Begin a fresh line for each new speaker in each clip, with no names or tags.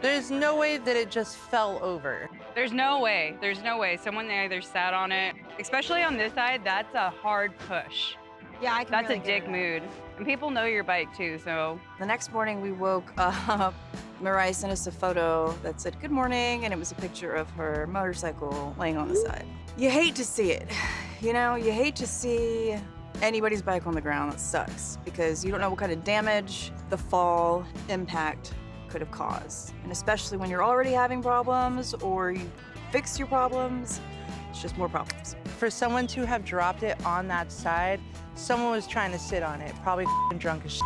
There's no way that it just fell over.
There's no way. There's no way. Someone either sat on it, especially on this side, that's a hard push.
Yeah, I can
That's
really
a dick mood. And people know your bike too, so.
The next morning we woke up. Mariah sent us a photo that said good morning, and it was a picture of her motorcycle laying on the side. You hate to see it. You know, you hate to see anybody's bike on the ground. That sucks because you don't know what kind of damage the fall impact could have caused. And especially when you're already having problems or you fix your problems, it's just more problems.
For someone to have dropped it on that side, someone was trying to sit on it, probably drunk as shit.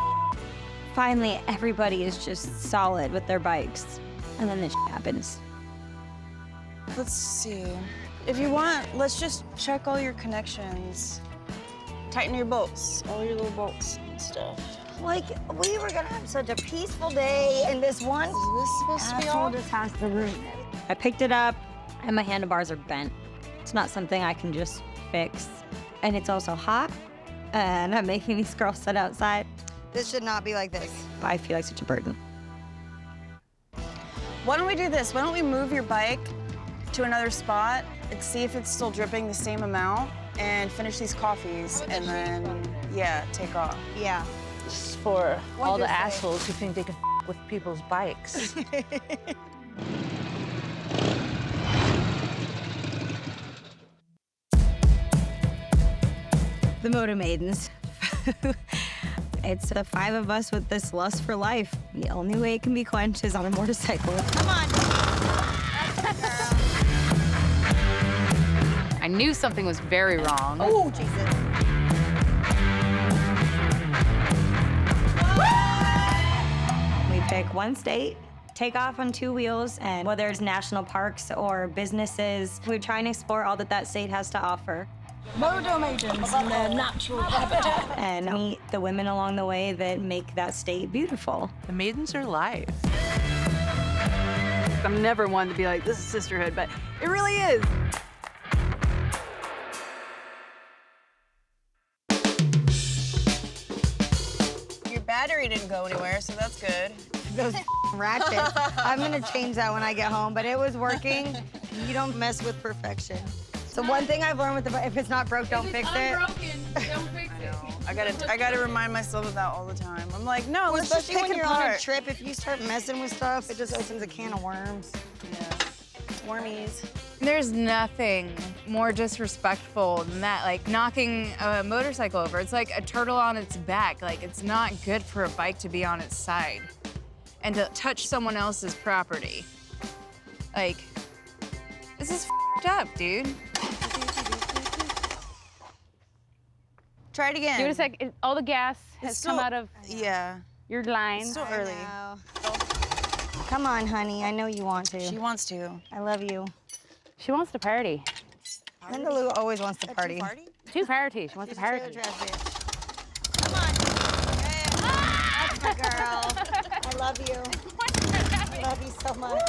Finally, everybody is just solid with their bikes. And then this happens.
Let's see. If you want, let's just check all your connections. Tighten your bolts, all your little bolts and stuff.
Like, we were gonna have such a peaceful day, and this one
Is this supposed to be
asshole
all?
just has to ruin it.
I picked it up, and my handlebars are bent. It's not something I can just fix. And it's also hot, and I'm making these girls sit outside.
This should not be like this.
I feel like such a burden.
Why don't we do this? Why don't we move your bike to another spot and see if it's still dripping the same amount and finish these coffees and then, yeah, take off.
Yeah.
Just for all the
just say?
assholes who think they can with people's bikes.
The Moto Maidens. It's the 5 of us with this lust for life. The only way it can be quenched is on a motorcycle.
Come on.
I knew something was very wrong.
Oh, Jesus.
We pick one state, take off on 2 wheels, and whether it's national parks or businesses, we try and explore all that that state has to offer.
Moto Maidens in their natural habitat.
And meet the women along the way that make that state beautiful.
The Maidens are live.
I'm never one to be like, this is sisterhood, but it really is.
Your battery didn't go anywhere, so that's good.
Those ratchets. I'm gonna change that when I get home, but it was working. You don't mess with perfection. So one thing I've learned with the bike, if it's not broke, don't fix it.
I gotta remind myself of that all the time. I'm like, no, let's just
Especially
pick
when
it
you're on a
apart.
trip, if you start messing with stuff, it just opens a can of worms.
Yeah. Wormies.
There's nothing more disrespectful than that, like knocking a motorcycle over. It's like a turtle on its back. Like, it's not good for a bike to be on its side and to touch someone else's property. Like, this is f***ed up, dude.
Try it again.
Give it a sec. All the gas has
It's
come
still-
out of
Yeah.
your line.
It's still
I
early.
know. Come on, honey. I know you want to.
She wants to.
I love you.
She wants to party.
Linda Lou always wants to party.
To party. She wants to party.
Come on. Yeah. That's my girl. I love you. I love you so much.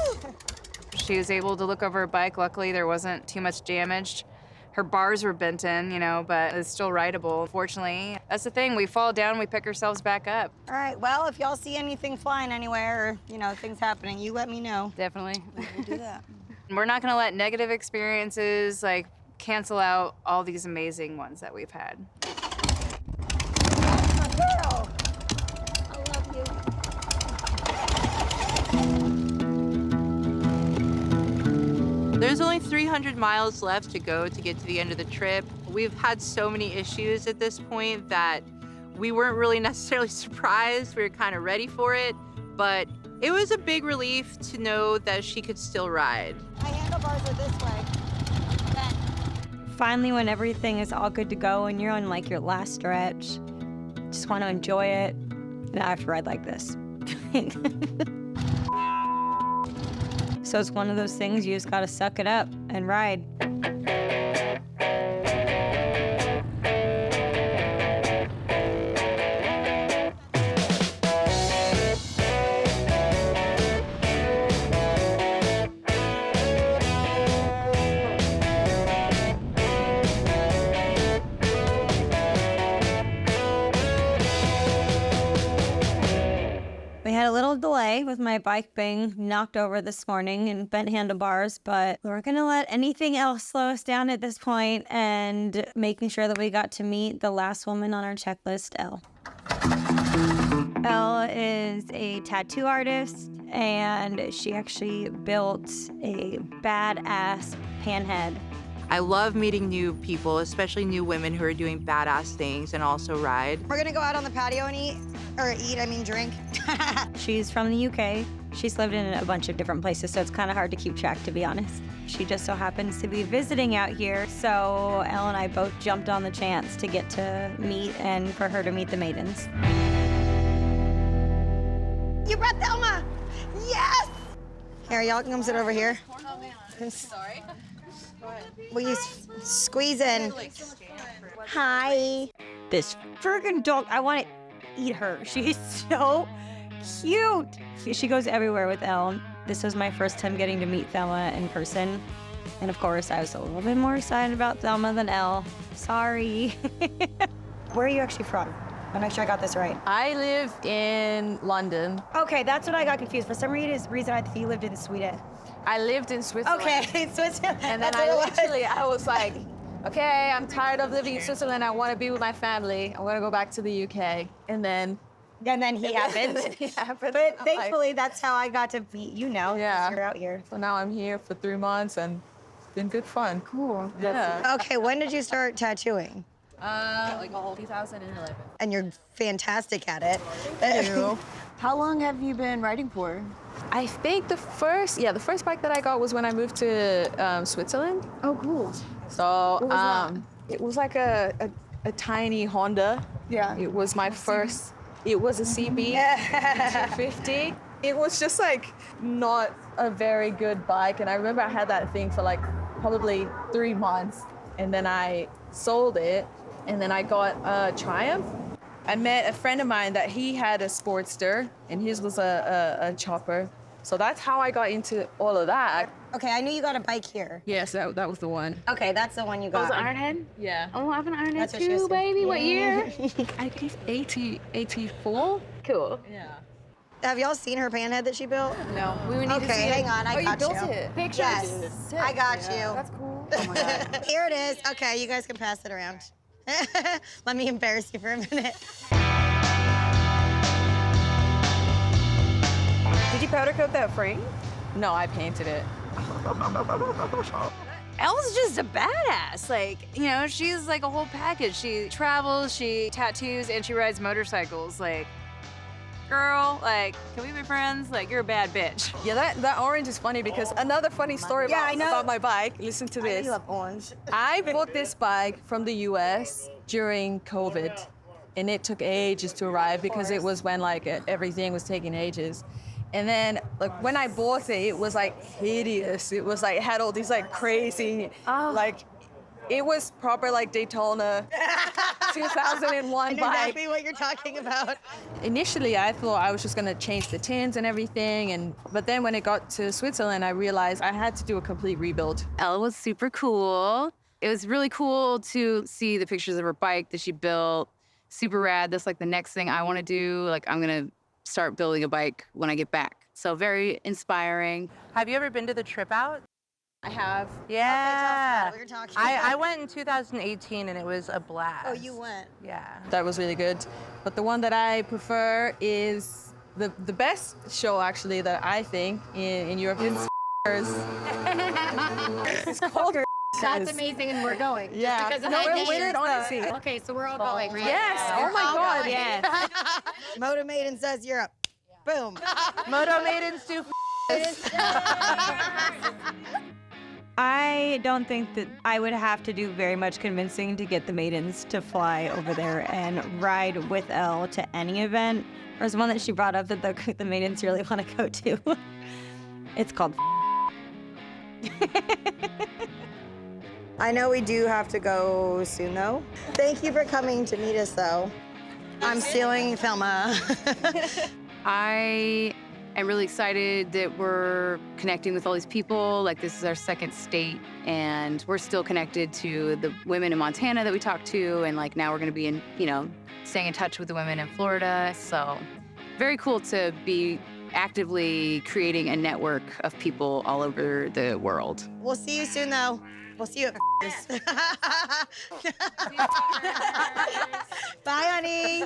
She was able to look over her bike. Luckily, there wasn't too much damage. Her bars were bent in, you know, but it's still rideable. Fortunately, that's the thing. We fall down, we pick ourselves back up.
All right, well, if y'all see anything flying anywhere or, you know, things happening, you let me know.
Definitely.
We'll do that.
We're not gonna let negative experiences, like, cancel out all these amazing ones that we've had.
My girl. I love you.
There's only 300 miles left to go to get to the end of the trip. We've had so many issues at this point that we weren't really necessarily surprised. We were kind of ready for it, but it was a big relief to know that she could still ride.
My handlebars are this way. Bend.
Finally, when everything is all good to go and you're on like your last stretch, just want to enjoy it. Now I have to ride like this. So it's one of those things you just gotta suck it up and ride. We had a little little delay with my bike being knocked over this morning and bent handlebars, but we weren't going to let anything else slow us down at this point, and making sure that we got to meet the last woman on our checklist, Elle. Elle is a tattoo artist, and she actually built a badass panhead.
I love meeting new people, especially new women who are doing badass things and also ride.
We're gonna go out on the patio and drink.
She's from the UK. She's lived in a bunch of different places, so it's kind of hard to keep track, to be honest. She just so happens to be visiting out here, so Elle and I both jumped on the chance to get to meet and for her to meet the Maidens.
You brought Thelma! Yes! Here, y'all can come sit over here.
Sorry.
Will you squeeze in? Hi.
This friggin' dog, I want to eat her. She's so cute. She goes everywhere with Elle. This was my first time getting to meet Thelma in person. And of course, I was a little bit more excited about Thelma than Elle. Sorry. Where are you actually from? I'll make sure I got this right.
I live in London.
Okay, that's what I got confused. For some reason, I thought you lived in Sweden.
I lived in Switzerland.
Okay, Switzerland.
And then I was like, okay, I'm tired of living in Switzerland. I want to be with my family. I want to go back to the UK. And then
he happened.
it happened.
But
I'm
thankfully, that's how I got to meet you now.
Yeah.
You're out here.
so now I'm here for 3 months and it's been good fun. Cool. Yeah.
Okay, when did you start tattooing?
Like 2011.
And you're fantastic at it.
Thank you. How long have you been riding for? I think the first bike that I got was when I moved to Switzerland.
Oh, cool.
So it was like a tiny Honda.
Yeah.
It was my first. It was a CB 250. It was just like not a very good bike, and I remember I had that thing for like probably 3 months, and then I sold it, and then I got a Triumph. I met a friend of mine that he had a Sportster, and his was a chopper. So that's how I got into all of that.
Okay, I knew you got a bike here.
Yes, that was the one.
Okay, that's the one you
Oh,
got.
was it Ironhead?
Yeah.
Oh, I have an Ironhead
That's what she was
too,
saying.
baby. What year?
I think 84.
Cool.
Yeah.
Have y'all seen her panhead that she built?
No, we would need to
Okay,
see it.
hang on, I got
you built
you.
it.
Pictures.
Yes, I got you.
That's cool.
Oh my God.
Here it is. Okay, you guys can pass it around. Let me embarrass you for a minute.
Did you powder coat that frame?
No, I painted it.
Elle's just a badass. Like, you know, she's like a whole package. She travels, she tattoos, and she rides motorcycles. Like, girl, like, can we be friends? Like, you're a bad bitch.
Yeah, that orange is funny because another funny story
Yeah, I know.
about my bike. Listen to this.
You love orange.
I bought this bike from the US during COVID, and it took ages to arrive because it was when like everything was taking ages. And then like when I bought it, it was like hideous. It was like had all these like crazy, like it was proper like Daytona 2001
I know
bike.
exactly what you're talking about.
Initially, I thought I was just gonna change the tins and everything, but then when it got to Switzerland, I realized I had to do a complete rebuild.
Elle was super cool. It was really cool to see the pictures of her bike that she built. Super rad. That's like the next thing I want to do. Like, I'm gonna start building a bike when I get back. So very inspiring.
Have you ever been to the trip out?
I have.
Yeah.
What you're talking
I
about.
went in 2018 and it was a blast.
Oh, you went.
Yeah.
That was really good. But the one that I prefer is the best show actually that I think in Europe is It's called
That's amazing, and we're going.
Yeah.
Because of
No,
that
we're
name.
honestly.
Okay, so we're all going, right?
Yes. Oh my God.
Yes.
Moto Maiden says Europe. Boom.
Moto Maidens do
I don't think that I would have to do very much convincing to get the Maidens to fly over there and ride with Elle to any event. There's one that she brought up that the Maidens really want to go to. It's called
I know we do have to go soon, though. Thank you for coming to meet us, though. I'm stealing Thelma.
I am really excited that we're connecting with all these people. Like, this is our second state, and we're still connected to the women in Montana that we talked to, and like now we're gonna be in, staying in touch with the women in Florida. So very cool to be
actively creating a network of people all over the world.
We'll see you soon, though. We'll see you at Bye, honey.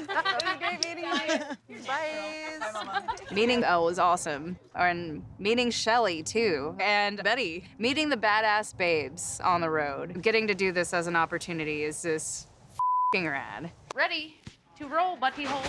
Meeting Elle was awesome. And meeting Shelly, too. And Betty. Meeting the badass babes on the road. Getting to do this as an opportunity is just f***ing rad.
Ready to roll, butty hole.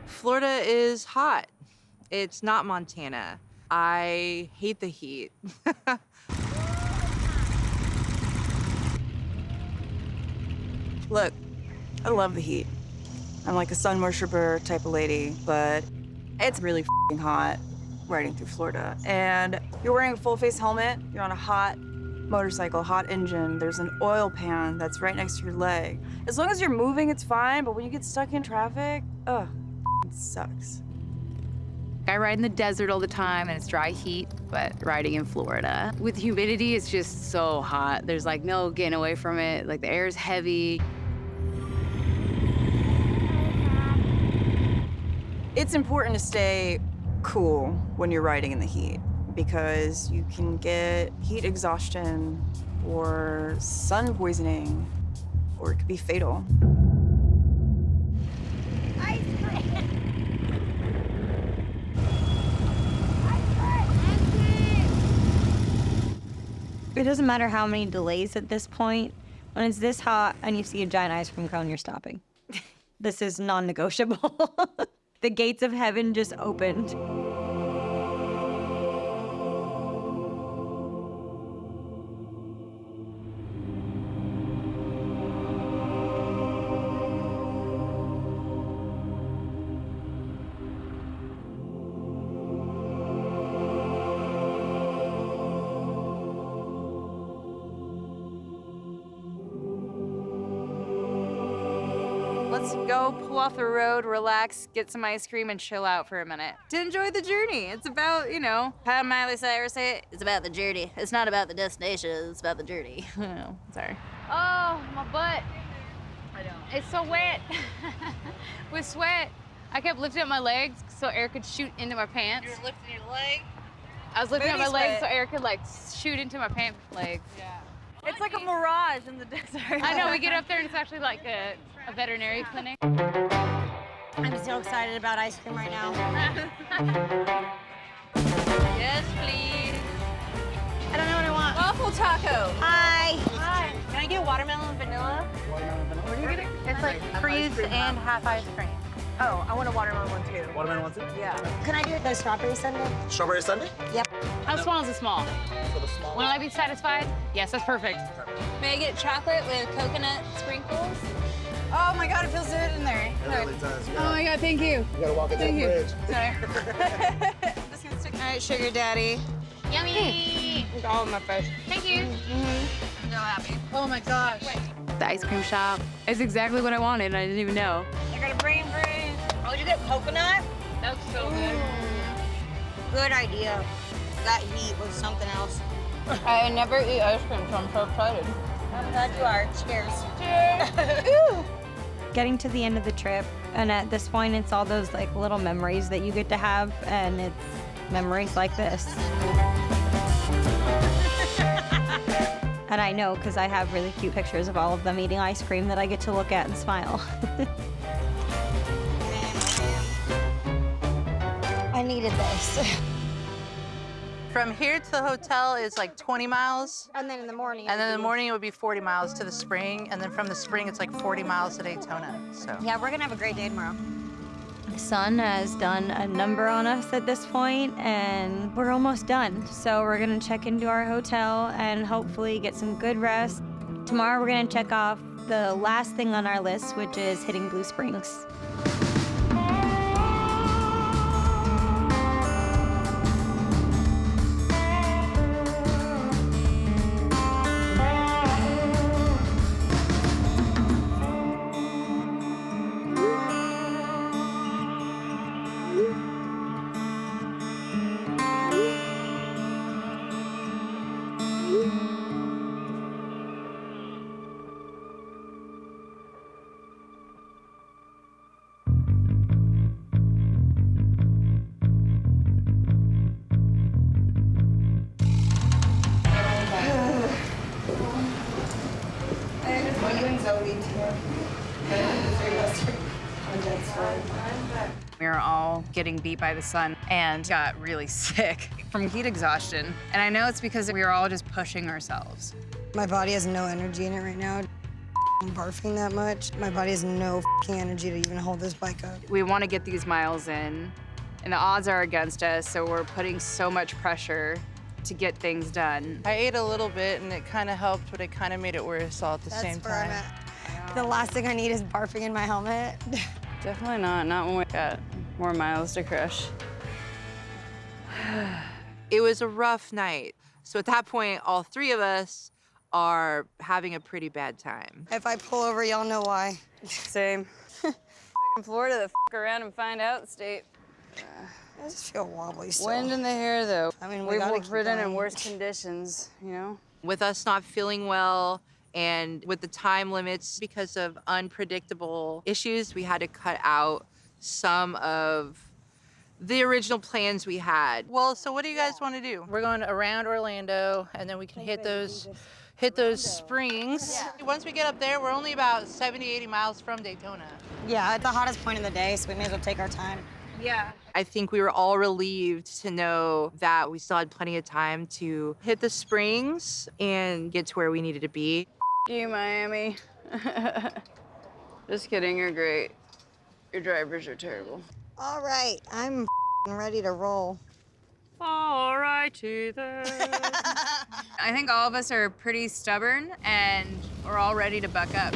Florida is hot. It's not Montana. I hate the heat.
Look, I love the heat. I'm like a sun worshiper type of lady, but it's really f***ing hot riding through Florida. And you're wearing a full face helmet, you're on a hot motorcycle, hot engine, there's an oil pan that's right next to your leg. As long as you're moving, it's fine, but when you get stuck in traffic, ugh, it sucks.
I ride in the desert all the time and it's dry heat, but riding in Florida with humidity, it's just so hot. There's like no getting away from it. Like the air is heavy.
It's important to stay cool when you're riding in the heat because you can get heat exhaustion or sun poisoning, or it could be fatal.
It doesn't matter how many delays at this point. When it's this hot and you see a giant ice cream cone, you're stopping. This is non-negotiable. The gates of heaven just opened.
Let's go pull off the road, relax, get some ice cream, and chill out for a minute. To enjoy the journey. It's about, you know, how Miley Cyrus say it? It's about the journey. It's not about the destination, it's about the journey. Oh, sorry.
Oh, my butt. I don't. It's so wet. With sweat. I kept lifting up my legs so air could shoot into my pants.
You were lifting your leg?
I was lifting up my
Booty
legs so
sweat.
air could like shoot into my pant legs. Yeah.
It's like a mirage in the desert.
I know, we get up there and it's actually like a veterinary clinic.
I'm so excited about ice cream right now.
Yes, please.
I don't know what I want.
Waffle taco.
Hi.
Hi. Can I get watermelon and vanilla? What are you getting? It's like freeze and half ice cream.
Oh, I want a watermelon one too.
Watermelon one too?
Yeah.
Can I do the strawberry sundae?
Strawberry sundae?
Yep.
How small is it small?
For the small
Will I be satisfied? Yes, that's perfect.
May I get chocolate with coconut sprinkles? Oh my God, it feels good in there.
It really does.
Oh my God, thank you.
You gotta walk into
Thank
the
you.
fridge.
Sorry. Just gonna stick. All right, sugar daddy.
Yummy.
It's all in my face.
Thank you.
So happy.
Oh my gosh.
The ice cream shop is exactly what I wanted and I didn't even know.
I got a brain freeze. Oh, did you get coconut?
That was so good.
Good idea. That heat was something else.
I never eat ice cream, so I'm so excited.
I'm glad you are. Cheers.
Getting to the end of the trip, and at this point, it's all those like little memories that you get to have, and it's memories like this. And I know because I have really cute pictures of all of them eating ice cream that I get to look at and smile.
I needed this.
From here to the hotel is like 20 miles.
And then in the morning.
And then in the morning it would be 40 miles to the spring. And then from the spring it's like 40 miles to Daytona. So
Yeah, we're gonna have a great day tomorrow.
The sun has done a number on us at this point, and we're almost done. So we're gonna check into our hotel and hopefully get some good rest. Tomorrow we're gonna check off the last thing on our list, which is hitting Blue Springs.
We were all getting beat by the sun and got really sick from heat exhaustion. And I know it's because we were all just pushing ourselves.
My body has no energy in it right now. I'm barfing that much. My body has no energy to even hold this bike up.
We want to get these miles in, and the odds are against us, so we're putting so much pressure to get things done.
I ate a little bit and it kind of helped, but it kind of made it worse all at the same
Where I'm
time.
at. The last thing I need is barfing in my helmet.
Definitely not when we got more miles to crush.
It was a rough night. So at that point, all three of us are having a pretty bad time.
If I pull over, y'all know why.
Same. In Florida, the around and find out state.
I just feel wobbly still.
Wind in the hair, though.
I mean,
We've
gotta keep
ridden in
going.
worse conditions, you know?
With us not feeling well and with the time limits because of unpredictable issues, we had to cut out some of the original plans we had. Well, so what do you guys want to do? We're going around Orlando and then we can hit those springs. Yeah. Once we get up there, we're only about 70, 80 miles from Daytona.
Yeah, at the hottest point in the day, so we may as well take our time.
Yeah.
I think we were all relieved to know that we still had plenty of time to hit the springs and get to where we needed to be.
You, Miami. Just kidding, you're great. Your drivers are terrible.
All right, I'm ready to roll.
All righty then.
I think all of us are pretty stubborn and we're all ready to buck up.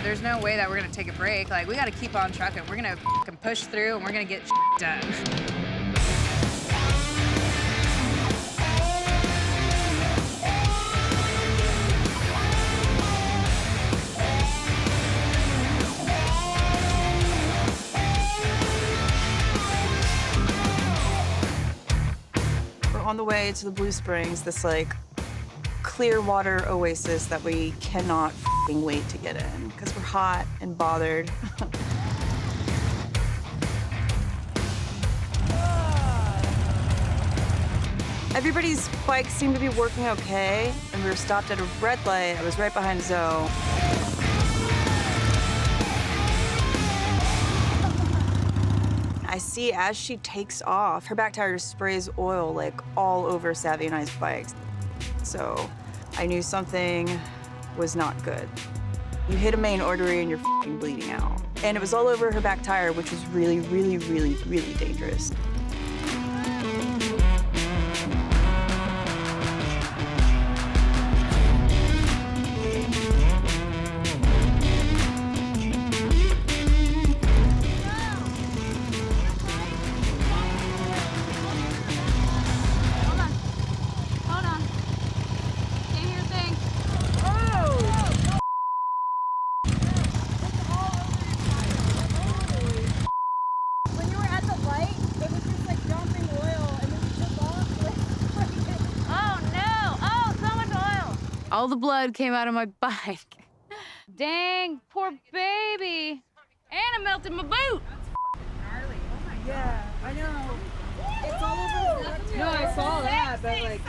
There's no way that we're gonna take a break. Like, we gotta keep on trucking. We're gonna fucking push through and we're gonna get done.
We're on the way to the Blue Springs, this like clear water oasis that we cannot f***ing wait to get in because we're hot and bothered. Everybody's bikes seemed to be working okay, and we were stopped at a red light. I was right behind Zoe. I see as she takes off, her back tire sprays oil like all over Savvy and I's bikes. So I knew something was not good. You hit a main artery and you're f***ing bleeding out. And it was all over her back tire, which was really, really, really, really dangerous.
Hold on. Can't hear a thing.
When you were at the light, it was just like dumping oil and then you took off.
Oh no! Oh, so much oil!
All the blood came out of my bike.
Dang, poor baby. And it melted my boot.
Yeah, I know. It's all over the road.
No, I saw that, but like.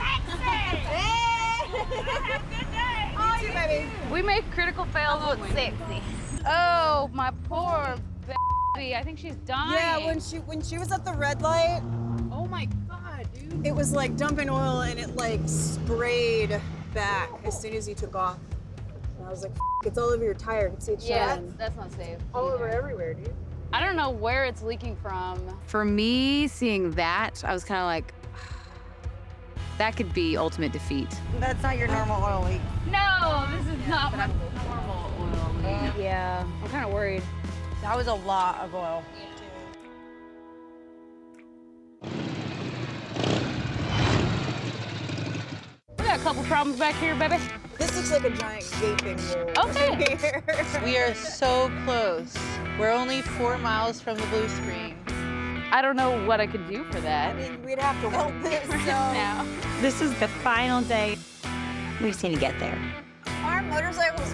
Oh, you baby.
We make critical fails look sexy. Oh, my poor baby. I think she's dying.
Yeah, when she was at the red light,
Oh my god, dude.
it was like dumping oil and it like sprayed back as soon as you took off. And I was like, it's all over your tire. I can see it
Yeah,
showing.
that's not safe.
All over everywhere, dude.
I don't know where it's leaking from.
For me, seeing that, I was kind of like, that could be ultimate defeat.
That's not your normal oil leak.
No, this is not my normal oil leak.
Yeah, I'm kind of worried.
That was a lot of oil.
We got a couple problems back here, baby.
This looks like a giant gaping hole.
Okay.
Here.
We are so close. We're only 4 miles from the Blue Spring.
I don't know what I could do for
I
that.
mean, we'd have to weld this, so.
Now.
This is the final day. We just need to get there. Our motorcycles